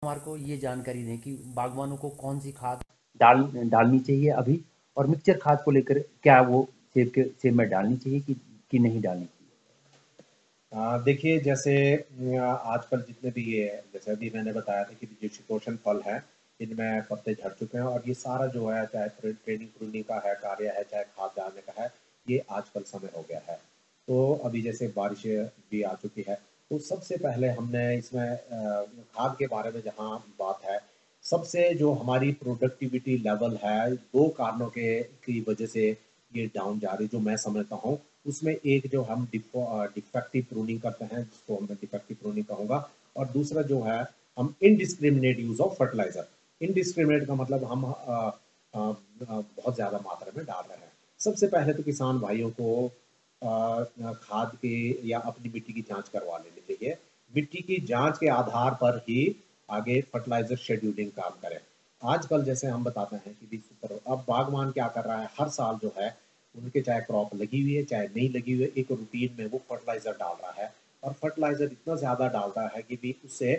हमारे को ये जानकारी दें कि बागवानों को कौन सी खाद डालनी चाहिए अभी, और मिक्सचर खाद को लेकर क्या वो सेब में डालनी चाहिए कि नहीं डालनी चाहिए? देखिए जैसे आजकल जितने भी ये जैसे अभी मैंने बताया था कि जो शीतोष्ण फल है इनमें पत्ते झड़ चुके हैं और ये सारा जो है चाहे ट्रेनिंग प्रूनिंग का है कार्य है चाहे खाद डालने का है ये आजकल समय हो गया है। तो अभी जैसे बारिश भी आ चुकी है तो सबसे पहले हमने इसमें खाद के बारे में जहाँ बात है सबसे जो हमारी प्रोडक्टिविटी लेवल है दो कारणों के की वजह से ये डाउन जा रही जो मैं समझता हूँ। उसमें एक जो हम डिफेक्टिव प्रूनिंग करते हैं जिसको मैं डिफेक्टिव प्रूनिंग कहूँगा और दूसरा जो है हम indiscriminate use of fertiliser. Indiscriminate का मतलब हम बहुत ज़्यादा मात्रा में डाल रहे हैं। सबसे पहले तो किसान भाइयों को खाद के या अपनी मिट्टी की जांच करवा लेनी चाहिए। मिट्टी की जांच के आधार पर ही आगे फर्टिलाइजर शेड्यूलिंग काम करें। आजकल जैसे हम बताते हैं कि सुपर अब बागवान क्या कर रहा है हर साल जो है उनके चाहे क्रॉप लगी हुई है चाहे नहीं लगी हुई है एक रूटीन में वो फर्टिलाइजर डाल रहा है और फर्टिलाइजर इतना ज़्यादा डालता है कि भी उससे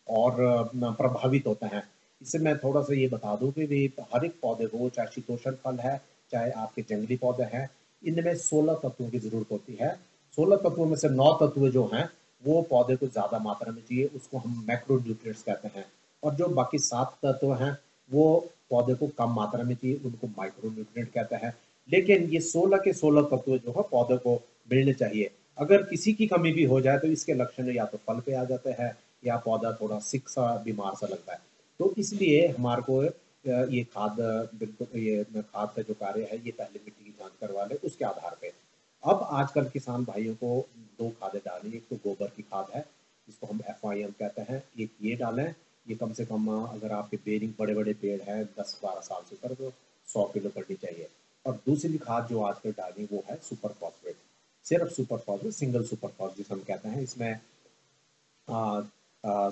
और प्रभावित होते हैं। इससे मैं थोड़ा सा ये बता दूं कि भी हर एक पौधे को चाहे शीतोष्ण फल है चाहे आपके जंगली पौधे हैं इनमें 16 तत्वों की जरूरत होती है। 16 तत्वों में से 9 तत्व जो हैं वो पौधे को ज्यादा मात्रा में चाहिए उसको हम मैक्रो न्यूट्रिएंट्स कहते हैं और जो बाकी 7 तत्व हैं वो पौधे को कम मात्रा में चाहिए उनको माइक्रो न्यूट्रिएंट कहते हैं। लेकिन ये 16 के 16 तत्व जो है पौधे को मिलने चाहिए। अगर किसी की कमी भी हो जाए तो इसके लक्षण या तो फल पे आ जाते हैं या पौधा थोड़ा सिक सा बीमार सा लगता है। तो इसलिए हमारे को ये खाद बिल्कुल ये खाद का जो कार्य है ये पहले मिट्टी की जांच करवा ले उसके आधार पे। अब आजकल किसान भाइयों को दो खादें डालनी एक तो गोबर की खाद है जिसको हम FIM कहते हैं एक ये डालें। ये कम से कम अगर आपके बेरिंग बड़े बड़े पेड़ हैं 10-12 साल से ऊपर तो 100 किलो पड़नी चाहिए। और दूसरी खाद जो आजकल डाली वो है सुपर फॉस्फेट। सिर्फ super phosphate single super phosphate जिसे हम कहते हैं इसमें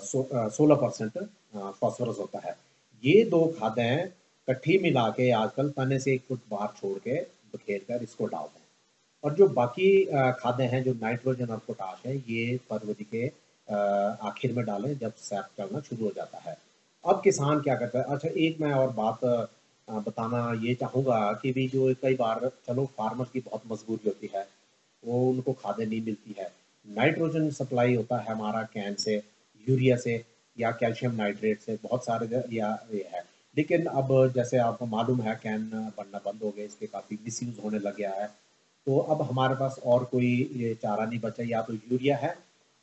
16% फॉस्फोरस होता है। ये दो खादें इकट्ठी मिला के आजकल तने से 1 फुट बाहर छोड़ के बखेर कर इसको डालते हैं। और जो बाकी खादें हैं जो नाइट्रोजन और पोटाश है ये फरवरी के आखिर में डालें जब सैप चलना शुरू हो जाता है। अब किसान क्या करता है अच्छा एक मैं और बात बताना ये चाहूँगा कि भी जो कई बार चलो फार्मर की बहुत मजबूरी होती है वो उनको खादें नहीं मिलती है। नाइट्रोजन सप्लाई होता है हमारा कैन से यूरिया से या कैल्शियम नाइट्रेट से बहुत सारे या ये है। लेकिन अब जैसे आपको मालूम है कैन बनना बंद हो गया इसके काफ़ी मिसयूज होने लग गया है। तो अब हमारे पास और कोई ये चारा नहीं बचा या तो यूरिया है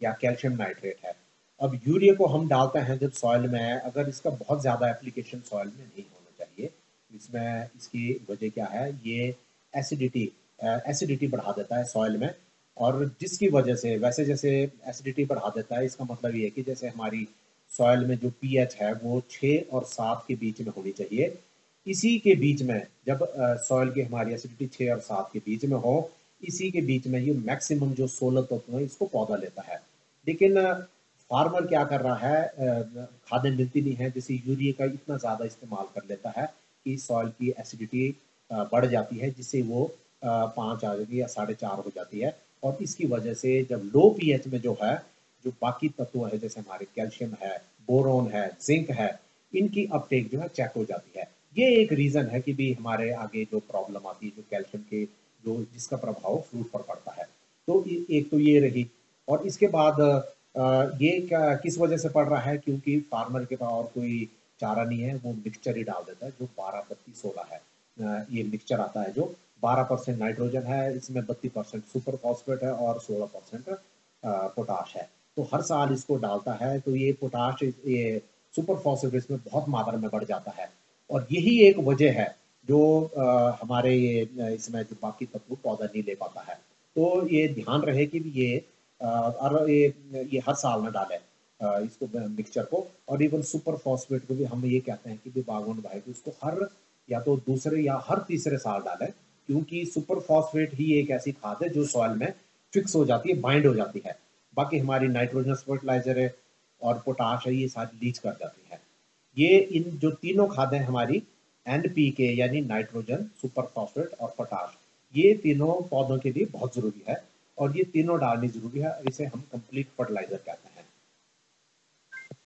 या कैल्शियम नाइट्रेट है। अब यूरिया को हम डालते हैं जब सॉइल में है अगर इसका बहुत ज़्यादा एप्लीकेशन सॉइल में नहीं होना चाहिए। इसमें इसकी वजह क्या है ये एसिडिटी एसिडिटी बढ़ा देता है सॉइल में। और जिसकी वजह से वैसे जैसे एसिडिटी बढ़ा देता है इसका मतलब ये है कि जैसे हमारी सॉइल में जो pH है वो 6 और 7 के बीच में होनी चाहिए। इसी के बीच में जब सॉइल की हमारी एसिडिटी 6 और 7 के बीच में हो इसी के बीच में ये मैक्सिमम जो 16 तत्व है इसको पौधा लेता है। लेकिन फार्मर क्या कर रहा है खादें मिलती नहीं है जैसे यूरिया का इतना ज़्यादा इस्तेमाल कर लेता है कि सॉइल की एसिडिटी बढ़ जाती है जिससे वो 5 आ जाती है या 4.5 हो जाती है। और इसकी वजह से जब लो pH में जो है जो बाकी तत्व है जैसे हमारे कैल्शियम है बोरोन है जिंक है इनकी अपटेक जो है चेक हो जाती है। ये एक रीजन है कि भी हमारे आगे जो प्रॉब्लम आती है जो कैल्शियम के जो जिसका प्रभाव फ्रूट पर पड़ता है। तो एक तो ये रही। और इसके बाद ये क्या किस वजह से पड़ रहा है क्योंकि फार्मर के पास और कोई चारा नहीं है वो मिक्सचर ही डाल देता है जो 12-32-16 है। ये मिक्सचर आता है जो 12% नाइट्रोजन है इसमें 32% सुपर फॉस्फेट है और 16% पोटाश है। तो हर साल इसको डालता है तो ये पोटाश ये सुपर फॉस्फेट इसमें बहुत मात्रा में बढ़ जाता है। और यही एक वजह है जो हमारे ये इसमें जो बाकी तत्व पौधा नहीं ले पाता है। तो ये ध्यान रहे कि ये और ये हर साल ना डालें इसको मिक्सचर को। और इवन सुपर फॉस्फेट को भी हम ये कहते हैं कि भी बागवान भाई को उसको हर या तो दूसरे या हर तीसरे साल डालें क्योंकि सुपर फॉस्फेट ही एक ऐसी खाद है जो सॉइल में फिक्स हो जाती है बाइंड हो जाती है। बाकी हमारी नाइट्रोजन फर्टिलाइजर है और पोटाश है ये सारी लीच कर जाती है। ये इन जो तीनों खादें हमारी NPK यानी नाइट्रोजन सुपर फॉस्फेट और पोटाश ये तीनों पौधों के लिए बहुत जरूरी है और ये तीनों डालनी जरूरी है। इसे हम कंप्लीट फर्टिलाइजर कहते हैं।